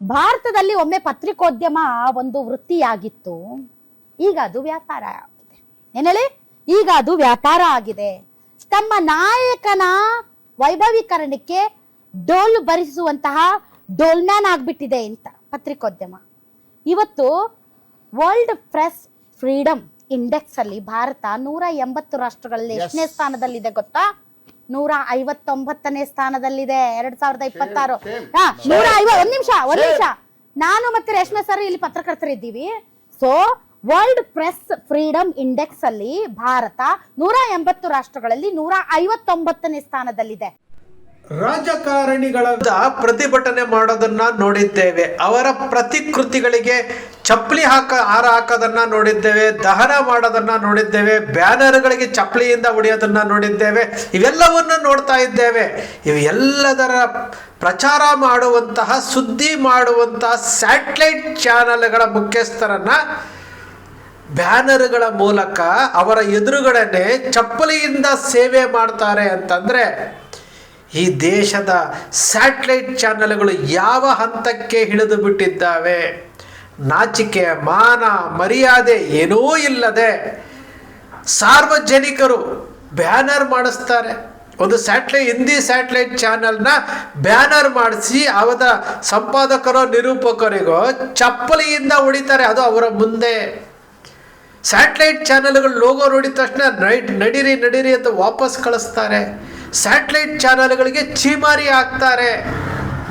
ಭಾರತದಲ್ಲಿ ಒಮ್ಮೆ ಪತ್ರಿಕೋದ್ಯಮ ಒಂದು ವೃತ್ತಿಯಾಗಿತ್ತು, ಈಗ ಅದು ವ್ಯಾಪಾರ ಆಗಿದೆ. ಏನೇಳಿ? ಈಗ ಅದು ವ್ಯಾಪಾರ ಆಗಿದೆ. ತಮ್ಮ ನಾಯಕನ ವೈಭವೀಕರಣಕ್ಕೆ ಡೋಲು ಬರಿಸುವಂತಹ ಡೋಲ್ಮ್ಯಾನ್ ಆಗ್ಬಿಟ್ಟಿದೆ ಅಂತ ಪತ್ರಿಕೋದ್ಯಮ. ಇವತ್ತು ವರ್ಲ್ಡ್ ಪ್ರೆಸ್ ಫ್ರೀಡಮ್ ಇಂಡೆಕ್ಸ್ ಅಲ್ಲಿ ಭಾರತ 180 ರಾಷ್ಟ್ರಗಳಲ್ಲಿ ಎಷ್ಟನೇ ಸ್ಥಾನದಲ್ಲಿದೆ ಗೊತ್ತಾ? 159ನೇ ಸ್ಥಾನದಲ್ಲಿದೆ 2026. ಒಂದ್ ನಿಮಿಷ ನಾನು ಮತ್ತೆ ರೇಷ್ಮೆ ಸರ್ ಇಲ್ಲಿ ಪತ್ರಕರ್ತರಿದ್ದೀವಿ. So world press freedom index ಅಲ್ಲಿ ಭಾರತ 180 ರಾಷ್ಟ್ರಗಳಲ್ಲಿ 159ನೇ ಸ್ಥಾನದಲ್ಲಿದೆ. ರಾಜಕಾರಣಿಗಳ ಪ್ರತಿಭಟನೆ ಮಾಡೋದನ್ನ ನೋಡಿದ್ದೇವೆ. ಅವರ ಪ್ರತಿಕೃತಿಗಳಿಗೆ ಚಪ್ಪಲಿ ಹಾರ ಹಾಕೋದನ್ನ ನೋಡಿದ್ದೇವೆ, ದಹನ ಮಾಡೋದನ್ನ ನೋಡಿದ್ದೇವೆ, ಬ್ಯಾನರ್ಗಳಿಗೆ ಚಪ್ಪಲಿಯಿಂದ ಹೊಡೆಯೋದನ್ನ ನೋಡಿದ್ದೇವೆ. ಇವೆಲ್ಲವನ್ನು ನೋಡ್ತಾ ಇದ್ದೇವೆ. ಇವೆಲ್ಲದರ ಪ್ರಚಾರ ಮಾಡುವಂತಹ, ಸುದ್ದಿ ಮಾಡುವಂತಹ ಸ್ಯಾಟಲೈಟ್ ಚಾನೆಲ್ಗಳ ಮುಖ್ಯಸ್ಥರನ್ನ ಬ್ಯಾನರ್ಗಳ ಮೂಲಕ ಅವರ ಎದುರುಗಡೆನೆ ಚಪ್ಪಲಿಯಿಂದ ಸೇವೆ ಮಾಡ್ತಾರೆ ಅಂತಂದ್ರೆ ಈ ದೇಶದ ಸ್ಯಾಟಲೈಟ್ ಚಾನೆಲ್ಗಳು ಯಾವ ಹಂತಕ್ಕೆ ಇಳಿದು ಬಿಟ್ಟಿದ್ದಾವೆ. ನಾಚಿಕೆ, ಮಾನ, ಮರ್ಯಾದೆ ಏನೂ ಇಲ್ಲದೆ ಸಾರ್ವಜನಿಕರು ಬ್ಯಾನರ್ ಮಾಡಿಸ್ತಾರೆ. ಒಂದು ಹಿಂದಿ ಸ್ಯಾಟಲೈಟ್ ಚಾನೆಲ್ನ ಬ್ಯಾನರ್ ಮಾಡಿಸಿ ಅವರ ಸಂಪಾದಕರೋ ನಿರೂಪಕರಿಗೋ ಚಪ್ಪಲಿಯಿಂದ ಹೊಡಿತಾರೆ. ಅದು ಅವರ ಮುಂದೆ. ಸ್ಯಾಟಲೈಟ್ ಚಾನೆಲ್ಗಳು ಲೋಗೋ ನೋಡಿದ ತಕ್ಷಣ ನಡೀರಿ ಅಂತ ವಾಪಸ್ ಕಳಿಸ್ತಾರೆ. ಸ್ಯಾಟಲೈಟ್ ಚಾನೆಲ್ಗಳಿಗೆ ಚೀಮಾರಿ ಹಾಕ್ತಾರೆ.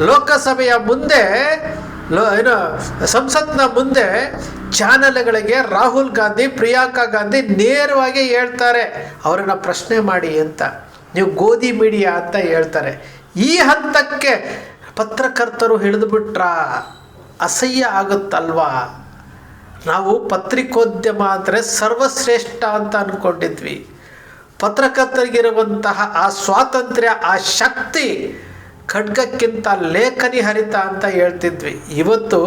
ಲೋಕಸಭೆಯ ಮುಂದೆ ಸಂಸತ್ನ ಮುಂದೆ ಚಾನೆಲ್ಗಳಿಗೆ ರಾಹುಲ್ ಗಾಂಧಿ, ಪ್ರಿಯಾಂಕಾ ಗಾಂಧಿ ನೇರವಾಗಿ ಹೇಳ್ತಾರೆ ಅವರನ್ನ ಪ್ರಶ್ನೆ ಮಾಡಿ ಅಂತ. ನೀವು ಗೋಧಿ ಮೀಡಿಯಾ ಅಂತ ಹೇಳ್ತಾರೆ. ಈ ಹಂತಕ್ಕೆ ಪತ್ರಕರ್ತರು ಹಿಡಿದು ಬಿಟ್ರ ಅಸಹ್ಯ ಆಗುತ್ತಲ್ವಾ? ನಾವು ಪತ್ರಿಕೋದ್ಯಮ ಅಂದರೆ ಸರ್ವಶ್ರೇಷ್ಠ ಅಂತ ಅಂದ್ಕೊಂಡಿದ್ವಿ. ಪತ್ರಕರ್ತರಿಗಿರುವಂತಹ ಆ ಸ್ವಾತಂತ್ರ್ಯ, ಆ ಶಕ್ತಿ ಖಡ್ಗಕ್ಕಿಂತ ಲೇಖನಿ ಹರಿತ ಅಂತ ಹೇಳ್ತಿದ್ವಿ. ಇವತ್ತು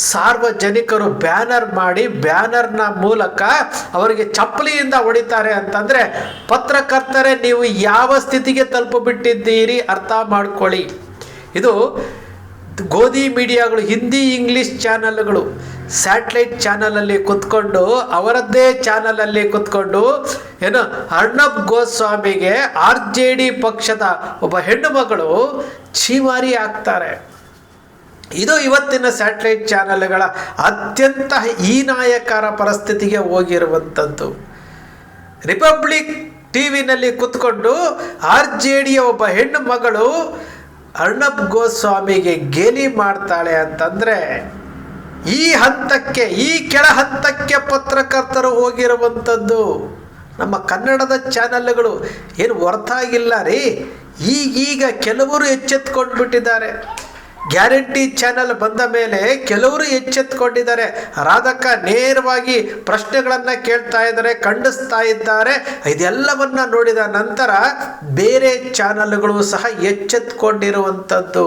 ಸಾರ್ವಜನಿಕರು ಬ್ಯಾನರ್ ಮಾಡಿ ಬ್ಯಾನರ್ನ ಮೂಲಕ ಅವರಿಗೆ ಚಪ್ಪಲಿಯಿಂದ ಹೊಡಿತಾರೆ ಅಂತಂದರೆ ಪತ್ರಕರ್ತರೇ ನೀವು ಯಾವ ಸ್ಥಿತಿಗೆ ತಲುಪಿಬಿಟ್ಟಿದ್ದೀರಿ ಅರ್ಥ ಮಾಡ್ಕೊಳ್ಳಿ. ಇದು ಗೋಧಿ ಮೀಡಿಯಾಗಳು, ಹಿಂದಿ ಇಂಗ್ಲೀಷ್ ಚಾನಲ್ಗಳು ಸ್ಯಾಟಲೈಟ್ ಚಾನಲಲ್ಲಿ ಕುತ್ಕೊಂಡು ಅವರದ್ದೇ ಚಾನಲಲ್ಲಿ ಕುತ್ಕೊಂಡು ಅರ್ಣಬ್ ಗೋಸ್ವಾಮಿಗೆ RJD ಪಕ್ಷದ ಒಬ್ಬ ಹೆಣ್ಣು ಮಗಳು ಚೀಮಾರಿ ಆಗ್ತಾರೆ. ಇದು ಇವತ್ತಿನ ಸ್ಯಾಟಲೈಟ್ ಚಾನಲ್ಗಳ ಅತ್ಯಂತ ಹೀನಾಯಕರ ಪರಿಸ್ಥಿತಿಗೆ ಹೋಗಿರುವಂಥದ್ದು. ರಿಪಬ್ಲಿಕ್ ಟಿವಿನಲ್ಲಿ ಕುತ್ಕೊಂಡು RJDಯ ಒಬ್ಬ ಹೆಣ್ಣು ಮಗಳು ಅರ್ಣಬ್ ಗೋಸ್ವಾಮಿಗೆ ಗೇಲಿ ಮಾಡ್ತಾಳೆ ಅಂತಂದರೆ ಈ ಹಂತಕ್ಕೆ, ಈ ಕೆಳ ಹಂತಕ್ಕೆ ಪತ್ರಕರ್ತರು ಹೋಗಿರುವಂಥದ್ದು. ನಮ್ಮ ಕನ್ನಡದ ಚಾನಲ್ಗಳು ಏನು ಹೊರತಾಗಿಲ್ಲ ರೀ. ಈಗೀಗ ಕೆಲವರು ಎಚ್ಚೆತ್ಕೊಂಡು ಬಿಟ್ಟಿದ್ದಾರೆ. ಗ್ಯಾರಂಟಿ ಚಾನಲ್ ಬಂದ ಮೇಲೆ ಕೆಲವರು ಎಚ್ಚೆತ್ಕೊಂಡಿದ್ದಾರೆ. ರಾಧಕ್ಕ ನೇರವಾಗಿ ಪ್ರಶ್ನೆಗಳನ್ನು ಕೇಳ್ತಾ ಇದ್ದಾರೆ, ಖಂಡಿಸ್ತಾ ಇದ್ದಾರೆ. ಇದೆಲ್ಲವನ್ನ ನೋಡಿದ ನಂತರ ಬೇರೆ ಚಾನಲ್ಗಳು ಸಹ ಎಚ್ಚೆತ್ಕೊಂಡಿರುವಂಥದ್ದು.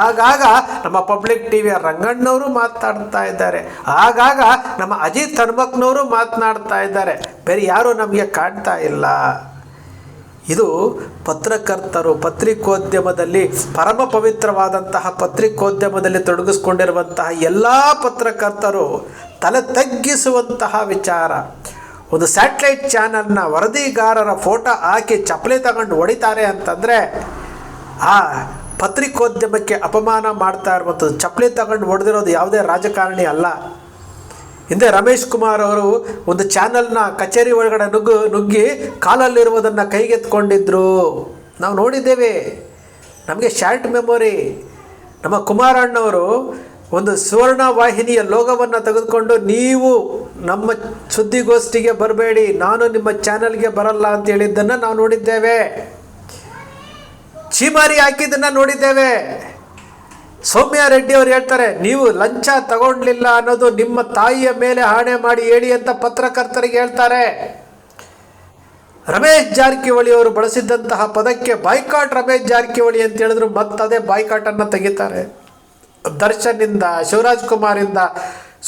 ಆಗಾಗ ನಮ್ಮ ಪಬ್ಲಿಕ್ ಟಿವಿಯ ರಂಗಣ್ಣವರು ಮಾತನಾಡ್ತಾ ಇದ್ದಾರೆ, ಆಗಾಗ ನಮ್ಮ ಅಜಿತ್ ಹನುಮಕ್ನವರು ಮಾತನಾಡ್ತಾ ಇದ್ದಾರೆ. ಬೇರೆ ಯಾರೂ ನಮಗೆ ಕಾಣ್ತಾ ಇಲ್ಲ. ಇದು ಪತ್ರಕರ್ತರು ಪತ್ರಿಕೋದ್ಯಮದಲ್ಲಿ, ಪರಮ ಪವಿತ್ರವಾದಂತಹ ಪತ್ರಿಕೋದ್ಯಮದಲ್ಲಿ ತೊಡಗಿಸ್ಕೊಂಡಿರುವಂತಹ ಎಲ್ಲ ಪತ್ರಕರ್ತರು ತಲೆ ತಗ್ಗಿಸುವಂತಹ ವಿಚಾರ. ಒಂದು ಸ್ಯಾಟಲೈಟ್ ಚಾನಲ್ನ ವರದಿಗಾರರ ಫೋಟೋ ಹಾಕಿ ಚಪ್ಪಲಿ ತಗೊಂಡು ಹೊಡಿತಾರೆ ಅಂತಂದರೆ ಆ ಪತ್ರಿಕೋದ್ಯಮಕ್ಕೆ ಅಪಮಾನ ಮಾಡ್ತಾ ಇರುವಂಥದ್ದು. ಚಪ್ಪಲಿ ತಗೊಂಡು ಹೊಡೆದಿರೋದು ಯಾವುದೇ ರಾಜಕಾರಣಿ ಅಲ್ಲ. ಹಿಂದೆ ರಮೇಶ್ ಕುಮಾರ್ ಅವರು ಒಂದು ಚಾನಲ್ನ ಕಚೇರಿ ಒಳಗಡೆ ನುಗ್ಗಿ ಕಾಲಲ್ಲಿರುವುದನ್ನು ಕೈಗೆತ್ಕೊಂಡಿದ್ರು, ನಾವು ನೋಡಿದ್ದೇವೆ. ನಮಗೆ ಶಾರ್ಟ್ ಮೆಮೊರಿ. ನಮ್ಮ ಕುಮಾರಣ್ಣವರು ಒಂದು ಸುವರ್ಣ ವಾಹಿನಿಯ ಲೋಗವನ್ನು ತೆಗೆದುಕೊಂಡು ನೀವು ನಮ್ಮ ಸುದ್ದಿಗೋಷ್ಠಿಗೆ ಬರಬೇಡಿ, ನಾನು ನಿಮ್ಮ ಚಾನಲ್ಗೆ ಬರಲ್ಲ ಅಂತ ಹೇಳಿದ್ದನ್ನು ನಾವು ನೋಡಿದ್ದೇವೆ. ಚೀಮಾರಿ ಹಾಕಿದ್ದನ್ನು ನೋಡಿದ್ದೇವೆ. ಸೌಮ್ಯ ರೆಡ್ಡಿ ಅವರು ಹೇಳ್ತಾರೆ, ನೀವು ಲಂಚ ತಗೊಂಡ್ಲಿಲ್ಲ ಅನ್ನೋದು ನಿಮ್ಮ ತಾಯಿಯ ಮೇಲೆ ಆಣೆ ಮಾಡಿ ಹೇಳಿ ಅಂತ ಪತ್ರಕರ್ತರಿಗೆ ಹೇಳ್ತಾರೆ. ರಮೇಶ್ ಜಾರಕಿಹೊಳಿ ಅವರು ಬಳಸಿದ್ದಂತಹ ಪದಕ್ಕೆ ಬಾಯ್ಕಾಟ್ ರಮೇಶ್ ಜಾರಕಿಹೊಳಿ ಅಂತ ಹೇಳಿದ್ರು ಮತ್ತದೇ ಬಾಯ್ಕಾಟನ್ನು ತೆಗಿತಾರೆ. ದರ್ಶನ್ನಿಂದ, ಶಿವರಾಜ್ ಕುಮಾರಿಂದ,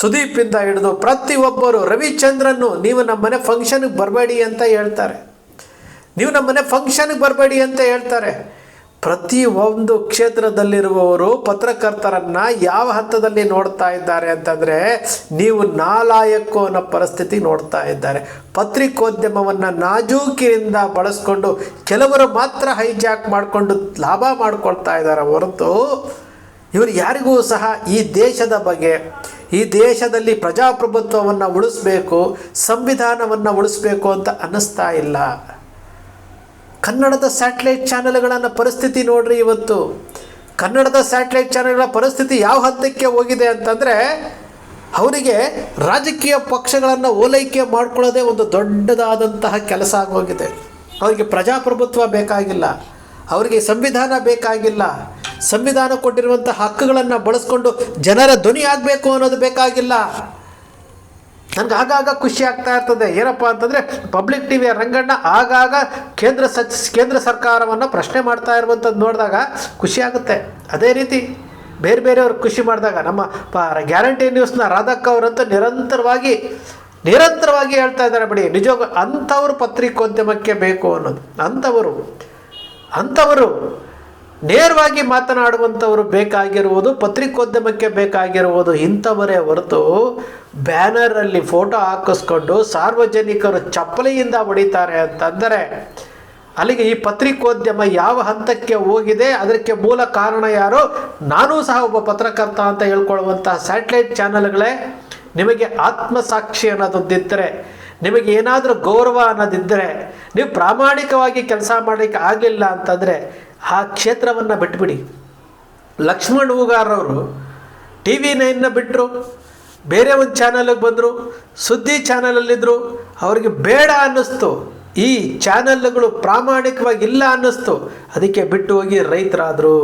ಸುದೀಪಿಂದ ಹಿಡಿದು ಪ್ರತಿಯೊಬ್ಬರು, ರವಿಚಂದ್ರನ್ನು ನೀವು ನಮ್ಮ ಮನೆ ಫಂಕ್ಷನ್ಗೆ ಬರಬೇಡಿ ಅಂತ ಹೇಳ್ತಾರೆ. ಪ್ರತಿ ಒಂದು ಕ್ಷೇತ್ರದಲ್ಲಿರುವವರು ಪತ್ರಕರ್ತರನ್ನು ಯಾವ ಹಂತದಲ್ಲಿ ನೋಡ್ತಾ ಇದ್ದಾರೆ ಅಂತಂದರೆ, ನೀವು ನಾಲಾಯಕ್ಕು ಅನ್ನೋ ಪರಿಸ್ಥಿತಿ ನೋಡ್ತಾ ಇದ್ದಾರೆ. ಪತ್ರಿಕೋದ್ಯಮವನ್ನು ನಾಜೂಕಿನಿಂದ ಬಳಸ್ಕೊಂಡು ಕೆಲವರು ಮಾತ್ರ ಹೈಜಾಕ್ ಮಾಡಿಕೊಂಡು ಲಾಭ ಮಾಡ್ಕೊಳ್ತಾ ಇದ್ದಾರೆ ಹೊರತು ಇವರು ಯಾರಿಗೂ ಸಹ ಈ ದೇಶದ ಬಗ್ಗೆ, ಈ ದೇಶದಲ್ಲಿ ಪ್ರಜಾಪ್ರಭುತ್ವವನ್ನು ಉಳಿಸ್ಬೇಕು, ಸಂವಿಧಾನವನ್ನು ಉಳಿಸ್ಬೇಕು ಅಂತ ಅನ್ನಿಸ್ತಾ ಇಲ್ಲ. ಕನ್ನಡದ ಸ್ಯಾಟಲೈಟ್ ಚಾನೆಲ್ಗಳನ್ನು ಪರಿಸ್ಥಿತಿ ನೋಡ್ರಿ. ಇವತ್ತು ಕನ್ನಡದ ಸ್ಯಾಟಲೈಟ್ ಚಾನೆಲ್ಗಳ ಪರಿಸ್ಥಿತಿ ಯಾವ ಹಂತಕ್ಕೆ ಹೋಗಿದೆ ಅಂತಂದರೆ, ಅವರಿಗೆ ರಾಜಕೀಯ ಪಕ್ಷಗಳನ್ನು ಓಲೈಕೆ ಮಾಡ್ಕೊಳ್ಳೋದೇ ಒಂದು ದೊಡ್ಡದಾದಂತಹ ಕೆಲಸ ಆಗೋಗಿದೆ. ಅವರಿಗೆ ಪ್ರಜಾಪ್ರಭುತ್ವ ಬೇಕಾಗಿಲ್ಲ, ಅವರಿಗೆ ಸಂವಿಧಾನ ಬೇಕಾಗಿಲ್ಲ, ಸಂವಿಧಾನ ಕೊಟ್ಟಿರುವಂಥ ಹಕ್ಕುಗಳನ್ನು ಬಳಸ್ಕೊಂಡು ಜನರ ಧ್ವನಿ ಆಗಬೇಕು ಅನ್ನೋದು ಬೇಕಾಗಿಲ್ಲ. ನನಗೆ ಆಗಾಗ ಖುಷಿ ಆಗ್ತಾ ಇರ್ತದೆ. ಏನಪ್ಪ ಅಂತಂದರೆ, ಪಬ್ಲಿಕ್ ಟಿವಿಯ ರಂಗಣ್ಣ ಆಗಾಗ ಕೇಂದ್ರ ಸರ್ಕಾರವನ್ನು ಪ್ರಶ್ನೆ ಮಾಡ್ತಾ ಇರುವಂಥದ್ದು ನೋಡಿದಾಗ ಖುಷಿ ಆಗುತ್ತೆ. ಅದೇ ರೀತಿ ಬೇರೆ ಬೇರೆಯವ್ರು ಖುಷಿ ಮಾಡಿದಾಗ ನಮ್ಮ ಗ್ಯಾರಂಟಿ ನ್ಯೂಸ್ನ ರಾಧಕ್ಕ ಅವರಂತೂ ನಿರಂತರವಾಗಿ ಹೇಳ್ತಾ ಇದ್ದಾರೆ, ಬಿಡಿ ನಿಜವಾಗ ಅಂಥವರು ಪತ್ರಿಕೋದ್ಯಮಕ್ಕೆ ಬೇಕು ಅನ್ನೋದು. ಅಂಥವರು ನೇರವಾಗಿ ಮಾತನಾಡುವಂಥವರು ಬೇಕಾಗಿರುವುದು, ಪತ್ರಿಕೋದ್ಯಮಕ್ಕೆ ಬೇಕಾಗಿರುವುದು ಇಂಥವರೇ ಹೊರತು ಬ್ಯಾನರಲ್ಲಿ ಫೋಟೋ ಹಾಕಿಸ್ಕೊಂಡು ಸಾರ್ವಜನಿಕರು ಚಪ್ಪಲಿಯಿಂದ ಹೊಡಿತಾರೆ ಅಂತಂದರೆ ಅಲ್ಲಿಗೆ ಈ ಪತ್ರಿಕೋದ್ಯಮ ಯಾವ ಹಂತಕ್ಕೆ ಹೋಗಿದೆ, ಅದಕ್ಕೆ ಮೂಲ ಕಾರಣ ಯಾರು? ನಾನೂ ಸಹ ಒಬ್ಬ ಪತ್ರಕರ್ತ ಅಂತ ಹೇಳ್ಕೊಳ್ಳುವಂತಹ ಸ್ಯಾಟಲೈಟ್ ಚಾನಲ್ಗಳೇ, ನಿಮಗೆ ಆತ್ಮಸಾಕ್ಷಿ ಅನ್ನೋದೊಂದಿದ್ದರೆ, ನಿಮಗೆ ಏನಾದರೂ ಗೌರವ ಅನ್ನೋದಿದ್ದರೆ, ನೀವು ಪ್ರಾಮಾಣಿಕವಾಗಿ ಕೆಲಸ ಮಾಡಲಿಕ್ಕೆ ಆಗಲಿಲ್ಲ ಅಂತಂದರೆ ಆ ಕ್ಷೇತ್ರವನ್ನು ಬಿಟ್ಬಿಡಿ. ಲಕ್ಷ್ಮಣ್ ಹೂಗಾರವರು TV9 ಬಿಟ್ಟರು, ಬೇರೆ ಒಂದು ಚಾನಲ್ಗೆ ಬಂದರು, ಸುದ್ದಿ ಚಾನಲಲ್ಲಿದ್ದರು. ಅವರಿಗೆ ಬೇಡ ಅನ್ನಿಸ್ತು, ಈ ಚಾನಲ್ಗಳು ಪ್ರಾಮಾಣಿಕವಾಗಿ ಇಲ್ಲ ಅನ್ನಿಸ್ತು. ಅದಕ್ಕೆ ಬಿಟ್ಟು ಹೋಗಿ ರೈತರಾದರು,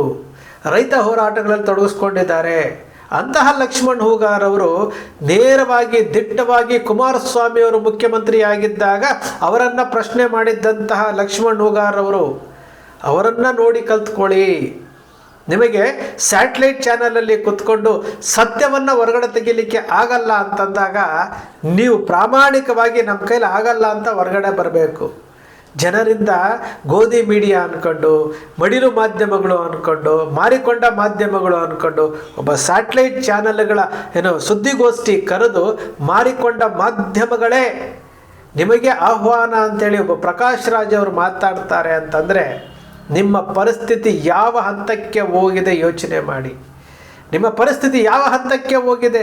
ರೈತ ಹೋರಾಟಗಳಲ್ಲಿ ತೊಡಗಿಸ್ಕೊಂಡಿದ್ದಾರೆ. ಅಂತಹ ಲಕ್ಷ್ಮಣ್ ಹೂಗಾರವರು ನೇರವಾಗಿ ದಿಟ್ಟವಾಗಿ ಕುಮಾರಸ್ವಾಮಿಯವರು ಮುಖ್ಯಮಂತ್ರಿ ಆಗಿದ್ದಾಗ ಅವರನ್ನು ಪ್ರಶ್ನೆ ಮಾಡಿದ್ದಂತಹ ಲಕ್ಷ್ಮಣ್ ಹೂಗಾರವರು, ಅವರನ್ನು ನೋಡಿ ಕಲ್ತ್ಕೊಳ್ಳಿ. ನಿಮಗೆ ಸ್ಯಾಟಲೈಟ್ ಚಾನಲಲ್ಲಿ ಕೂತ್ಕೊಂಡು ಸತ್ಯವನ್ನು ಹೊರಗಡೆ ತೆಗಿಲಿಕ್ಕೆ ಆಗಲ್ಲ ಅಂತಂದಾಗ ನೀವು ಪ್ರಾಮಾಣಿಕವಾಗಿ ನಮ್ಮ ಕೈಲಿ ಆಗಲ್ಲ ಅಂತ ಹೊರಗಡೆ ಬರಬೇಕು. ಜನರಿಂದ ಗೋಧಿ ಮೀಡಿಯಾ ಅಂದ್ಕೊಂಡು, ಮಡಿಲು ಮಾಧ್ಯಮಗಳು ಅಂದ್ಕೊಂಡು, ಮಾರಿಕೊಂಡ ಮಾಧ್ಯಮಗಳು ಅಂದ್ಕೊಂಡು ಒಬ್ಬ ಸ್ಯಾಟಲೈಟ್ ಚಾನಲ್ಗಳ ಸುದ್ದಿಗೋಷ್ಠಿ ಕರೆದು ಮಾರಿಕೊಂಡ ಮಾಧ್ಯಮಗಳೇ ನಿಮಗೆ ಆಹ್ವಾನ ಅಂತೇಳಿ ಒಬ್ಬ ಪ್ರಕಾಶ್ ರಾಜ್ ಅವರು ಮಾತಾಡ್ತಾರೆ ಅಂತಂದರೆ ನಿಮ್ಮ ಪರಿಸ್ಥಿತಿ ಯಾವ ಹಂತಕ್ಕೆ ಹೋಗಿದೆ ಯೋಚನೆ ಮಾಡಿ. ನಿಮ್ಮ ಪರಿಸ್ಥಿತಿ ಯಾವ ಹಂತಕ್ಕೆ ಹೋಗಿದೆ.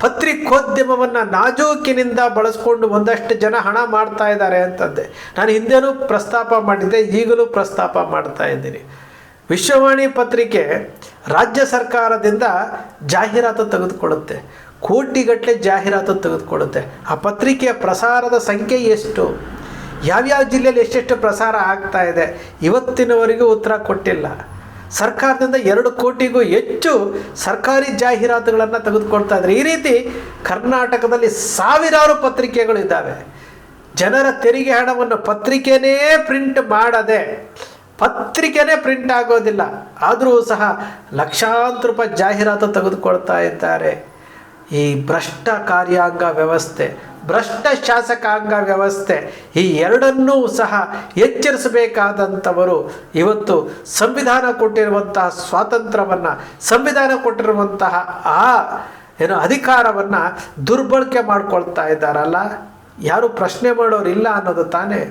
ಪತ್ರಿಕೋದ್ಯಮವನ್ನು ನಾಜೂಕಿನಿಂದ ಬಳಸ್ಕೊಂಡು ಒಂದಷ್ಟು ಜನ ಹಣ ಮಾಡ್ತಾ ಇದ್ದಾರೆ ಅಂತಂದೆ. ನಾನು ಹಿಂದೆನೂ ಪ್ರಸ್ತಾಪ ಮಾಡಿದ್ದೆ, ಈಗಲೂ ಪ್ರಸ್ತಾಪ ಮಾಡ್ತಾ ಇದ್ದೀನಿ. ವಿಶ್ವವಾಣಿ ಪತ್ರಿಕೆ ರಾಜ್ಯ ಸರ್ಕಾರದಿಂದ ಜಾಹೀರಾತು ತೆಗೆದುಕೊಳ್ಳುತ್ತೆ, ಕೋಟಿಗಟ್ಟಲೆ ಜಾಹೀರಾತು ತೆಗೆದುಕೊಳ್ಳುತ್ತೆ. ಆ ಪತ್ರಿಕೆಯ ಪ್ರಸಾರದ ಸಂಖ್ಯೆ ಎಷ್ಟು, ಯಾವ್ಯಾವ ಜಿಲ್ಲೆಯಲ್ಲಿ ಎಷ್ಟೆಷ್ಟು ಪ್ರಸಾರ ಆಗ್ತಾ ಇದೆ, ಇವತ್ತಿನವರೆಗೂ ಉತ್ತರ ಕೊಟ್ಟಿಲ್ಲ. ಸರ್ಕಾರದಿಂದ 2 ಕೋಟಿಗೂ ಹೆಚ್ಚು ಸರ್ಕಾರಿ ಜಾಹೀರಾತುಗಳನ್ನು ತೆಗೆದುಕೊಳ್ತಾ ಇದ್ದಾರೆ. ಈ ರೀತಿ ಕರ್ನಾಟಕದಲ್ಲಿ ಸಾವಿರಾರು ಪತ್ರಿಕೆಗಳಿದ್ದಾವೆ. ಜನರ ತೆರಿಗೆ ಹಣವನ್ನು ಪತ್ರಿಕೆನೇ ಪ್ರಿಂಟ್ ಮಾಡದೆ, ಪತ್ರಿಕೆನೇ ಪ್ರಿಂಟ್ ಆಗೋದಿಲ್ಲ, ಆದರೂ ಸಹ ಲಕ್ಷಾಂತರ ರೂಪಾಯಿ ಜಾಹೀರಾತು ತೆಗೆದುಕೊಳ್ತಾ ಇದ್ದಾರೆ. ಈ ಭ್ರಷ್ಟ ಕಾರ್ಯಾಂಗ ವ್ಯವಸ್ಥೆ, ಭ್ರಷ್ಟ ಶಾಸಕಾಂಗ ವ್ಯವಸ್ಥೆ, ಈ ಎರಡನ್ನೂ ಸಹ ಎಚ್ಚರಿಸಬೇಕಾದಂಥವರು ಇವತ್ತು ಸಂವಿಧಾನ ಕೊಟ್ಟಿರುವಂತಹ ಸ್ವಾತಂತ್ರ್ಯವನ್ನು, ಸಂವಿಧಾನ ಕೊಟ್ಟಿರುವಂತಹ ಆ ಅಧಿಕಾರವನ್ನು ದುರ್ಬಳಕೆ ಮಾಡ್ಕೊಳ್ತಾ ಇದ್ದಾರಲ್ಲ. ಯಾರು ಪ್ರಶ್ನೆ ಮಾಡೋರಿಲ್ಲ ಅನ್ನೋದು ತಾನೇ.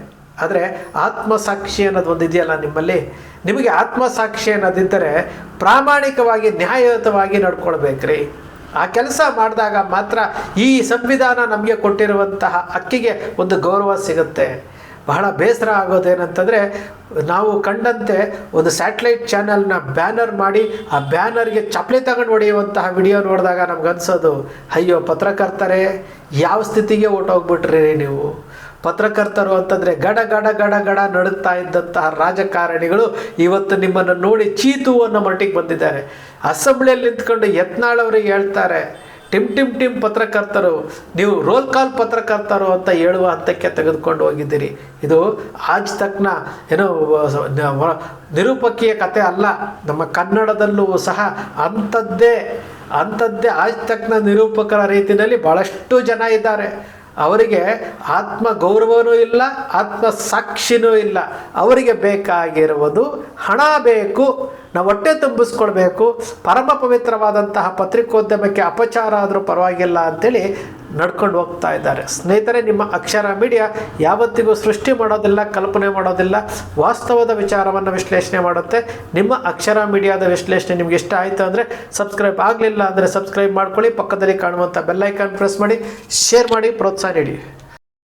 ಆದರೆ ಆತ್ಮಸಾಕ್ಷಿ ಅನ್ನೋದು ಒಂದು ಇದೆಯಲ್ಲ ನಿಮ್ಮಲ್ಲಿ, ನಿಮಗೆ ಆತ್ಮಸಾಕ್ಷಿ ಅನ್ನೋದಿದ್ದರೆ ಪ್ರಾಮಾಣಿಕವಾಗಿ ನ್ಯಾಯಯುತವಾಗಿ ನಡ್ಕೊಳ್ಬೇಕ್ರಿ. ಆ ಕೆಲಸ ಮಾಡಿದಾಗ ಮಾತ್ರ ಈ ಸಂವಿಧಾನ ನಮಗೆ ಕೊಟ್ಟಿರುವಂತಹ ಹಕ್ಕಿಗೆ ಒಂದು ಗೌರವ ಸಿಗುತ್ತೆ. ಬಹಳ ಬೇಸರ ಆಗೋದೇನಂತಂದರೆ, ನಾವು ಕಂಡಂತೆ ಒಂದು ಸ್ಯಾಟಲೈಟ್ ಚಾನಲ್ನ ಬ್ಯಾನರ್ ಮಾಡಿ ಆ ಬ್ಯಾನರ್ಗೆ ಚಪ್ಪಲಿ ತಗೊಂಡು ಹೊಡೆಯುವಂತಹ ವಿಡಿಯೋ ನೋಡಿದಾಗ ನಮ್ಗನ್ಸೋದು, ಅಯ್ಯೋ ಪತ್ರಕರ್ತರೇ ಯಾವ ಸ್ಥಿತಿಗೆ ಹೊರ್ಟೋಗ್ಬಿಟ್ರಿ ನೀವು. ಪತ್ರಕರ್ತರು ಅಂತಂದರೆ ಗಡ ಗಡ ಗಡ ಗಡ ನಡುತ್ತಾ ಇದ್ದಂತಹ ರಾಜಕಾರಣಿಗಳು ಇವತ್ತು ನಿಮ್ಮನ್ನು ನೋಡಿ ಚೀತು ಅನ್ನೋ ಮಟ್ಟಿಗೆ ಬಂದಿದ್ದಾರೆ. ಅಸೆಂಬ್ಲಿಯಲ್ಲಿ ನಿಂತ್ಕೊಂಡು ಯತ್ನಾಳ್ ಅವರಿಗೆ ಹೇಳ್ತಾರೆ, ಟಿಮ್ ಪತ್ರಕರ್ತರು, ನೀವು ರೋಲ್ ಕಾಲ್ ಪತ್ರಕರ್ತರು ಅಂತ ಹೇಳುವ ಹಂತಕ್ಕೆ ತೆಗೆದುಕೊಂಡು ಹೋಗಿದ್ದೀರಿ. ಇದು ಆಜ್ ತಕ್ನ ನಿರೂಪಕೀಯ ಕತೆ ಅಲ್ಲ. ನಮ್ಮ ಕನ್ನಡದಲ್ಲೂ ಸಹ ಅಂಥದ್ದೇ ಆಜ್ ತಕ್ನ ನಿರೂಪಕರ ರೀತಿಯಲ್ಲಿ ಭಾಳಷ್ಟು ಜನ ಇದ್ದಾರೆ. ಅವರಿಗೆ ಆತ್ಮ ಗೌರವನೂ ಇಲ್ಲ, ಆತ್ಮ ಸಾಕ್ಷಿನೂ ಇಲ್ಲ. ಅವರಿಗೆ ಬೇಕಾಗಿರುವುದು ಹಣ ಬೇಕು, ನಾವು ಹೊಟ್ಟೆ ತುಂಬಿಸ್ಕೊಳ್ಬೇಕು, ಪರಮ ಪವಿತ್ರವಾದಂತಹ ಪತ್ರಿಕೋದ್ಯಮಕ್ಕೆ ಅಪಚಾರ ಆದರೂ ಪರವಾಗಿಲ್ಲ ಅಂತೇಳಿ ನಡ್ಕೊಂಡು ಹೋಗ್ತಾ ಇದ್ದಾರೆ. ಸ್ನೇಹಿತರೆ, ನಿಮ್ಮ ಅಕ್ಷರ ಮೀಡಿಯಾ ಯಾವತ್ತಿಗೂ ಸೃಷ್ಟಿ ಮಾಡೋದಿಲ್ಲ, ಕಲ್ಪನೆ ಮಾಡೋದಿಲ್ಲ, ವಾಸ್ತವದ ವಿಚಾರವನ್ನು ವಿಶ್ಲೇಷಣೆ ಮಾಡುತ್ತೆ. ನಿಮ್ಮ ಅಕ್ಷರ ಮೀಡಿಯಾದ ವಿಶ್ಲೇಷಣೆ ನಿಮ್ಗೆ ಇಷ್ಟ ಆಯಿತು ಅಂದರೆ ಸಬ್ಸ್ಕ್ರೈಬ್ ಆಗಲಿಲ್ಲ ಅಂದರೆ ಸಬ್ಸ್ಕ್ರೈಬ್ ಮಾಡ್ಕೊಳ್ಳಿ, ಪಕ್ಕದಲ್ಲಿ ಕಾಣುವಂಥ ಬೆಲ್ ಐಕಾನ್ ಪ್ರೆಸ್ ಮಾಡಿ, ಶೇರ್ ಮಾಡಿ, ಪ್ರೋತ್ಸಾಹ ನೀಡಿ.